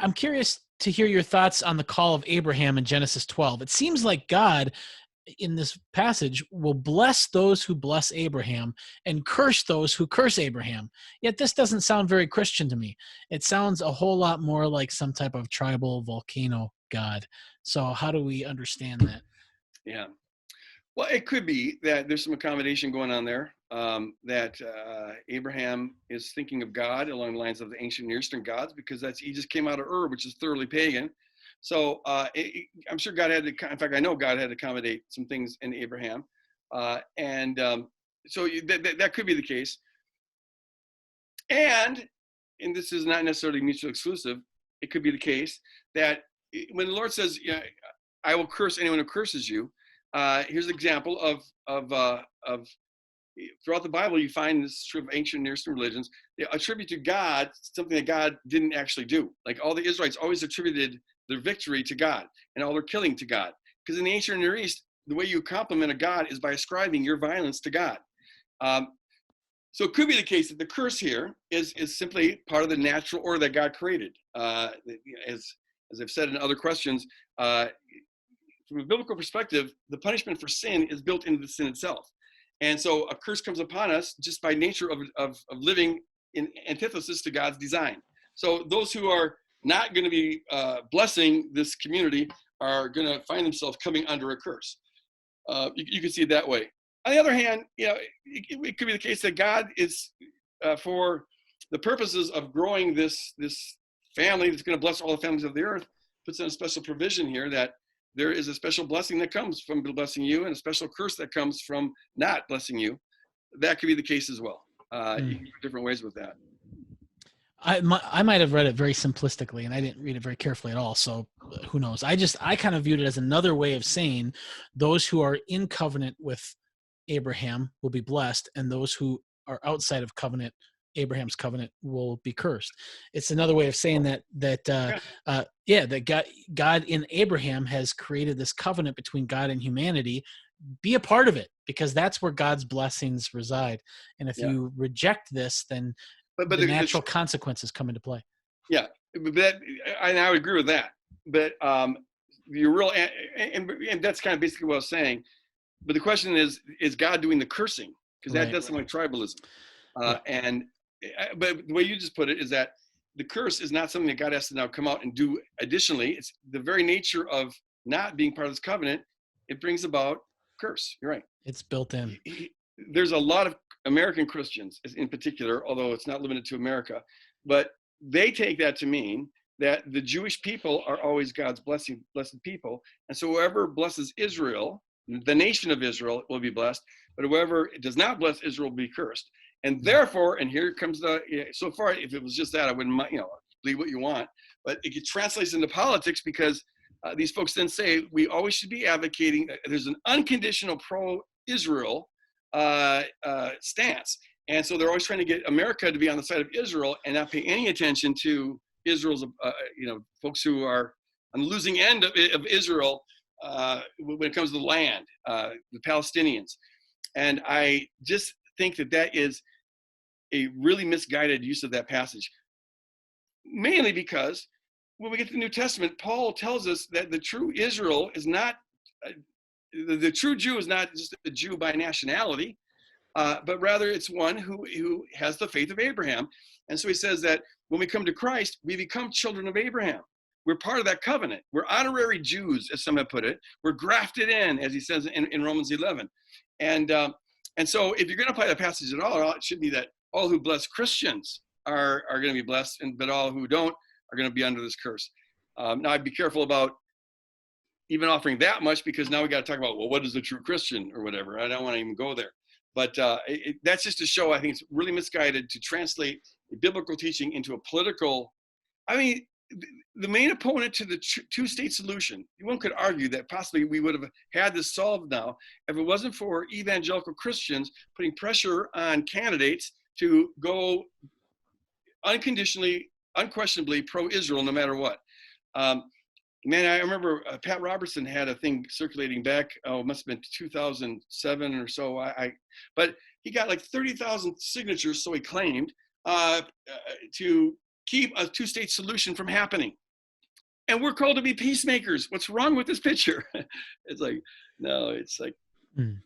I'm curious to hear your thoughts on the call of Abraham in Genesis 12. It seems like God in this passage will bless those who bless Abraham and curse those who curse Abraham. Yet this doesn't sound very Christian to me. It sounds a whole lot more like some type of tribal volcano god. So how do we understand that? Yeah. Well, it could be that there's some accommodation going on there, that Abraham is thinking of God along the lines of the ancient Near Eastern gods, because he just came out of Ur, which is thoroughly pagan. So I'm sure God had to, in fact, I know God had to accommodate some things in Abraham. So that could be the case. And this is not necessarily mutually exclusive, it could be the case that when the Lord says, I will curse anyone who curses you, here's an example of throughout the Bible, you find this true of ancient Near Eastern religions, they attribute to God something that God didn't actually do. Like all the Israelites always attributed their victory to God and all their killing to God. Because in the ancient Near East, the way you compliment a God is by ascribing your violence to God. So it could be the case that the curse here is simply part of the natural order that God created. As I've said in other questions, from a biblical perspective, the punishment for sin is built into the sin itself. And so a curse comes upon us just by nature of living in antithesis to God's design. So those who are not going to be blessing this community are going to find themselves coming under a curse. You can see it that way. On the other hand, it could be the case that God is, for the purposes of growing this family that's going to bless all the families of the earth, puts in a special provision here that there is a special blessing that comes from blessing you and a special curse that comes from not blessing you. That could be the case as well. You can go different ways with that. I might have read it very simplistically, and I didn't read it very carefully at all. So who knows? I kind of viewed it as another way of saying those who are in covenant with Abraham will be blessed, and those who are outside of covenant, Abraham's covenant, will be cursed. It's another way of saying that God in Abraham has created this covenant between God and humanity. Be a part of it, because that's where God's blessings reside. And if you reject this, then the natural consequences come into play. Yeah, but I would agree with that. But you're real, and that's kind of basically what I was saying. But the question is God doing the cursing? Because that does sound like tribalism. But the way you just put it is that the curse is not something that God has to now come out and do additionally. It's the very nature of not being part of this covenant. It brings about curse. You're right. It's built in. There's a lot of American Christians in particular, although it's not limited to America, but they take that to mean that the Jewish people are always God's blessed people. And so whoever blesses Israel, the nation of Israel, will be blessed, but whoever does not bless Israel will be cursed. And therefore, and here comes so far, if it was just that, I wouldn't mind, believe what you want, but it translates into politics, because these folks then say we always should be advocating, there's an unconditional pro-Israel stance. And so they're always trying to get America to be on the side of Israel and not pay any attention to Israel's, folks who are on the losing end of Israel when it comes to the land, the Palestinians. And I just think that is a really misguided use of that passage, mainly because when we get to the New Testament, Paul tells us that the true Israel is not, the true Jew is not just a Jew by nationality, but rather it's one who has the faith of Abraham. And so he says that when we come to Christ, we become children of Abraham. We're part of that covenant. We're honorary Jews, as some have put it. We're grafted in, as he says in Romans 11. And so if you're going to apply the passage at all, it should be that all who bless Christians are going to be blessed, but all who don't are going to be under this curse. Now, I'd be careful about even offering that much, because now we got to talk about, well, what is a true Christian or whatever. I don't want to even go there. But that's just to show, I think it's really misguided to translate a biblical teaching into a political. I mean, the main opponent to the two-state solution, one could argue that possibly we would have had this solved now if it wasn't for evangelical Christians putting pressure on candidates to go unquestionably pro-Israel no matter what. Man, I remember Pat Robertson had a thing circulating back, it must have been 2007 or so. But he got like 30,000 signatures, so he claimed, to keep a two-state solution from happening. And we're called to be peacemakers. What's wrong with this picture? It's like, no, it's like, Mm.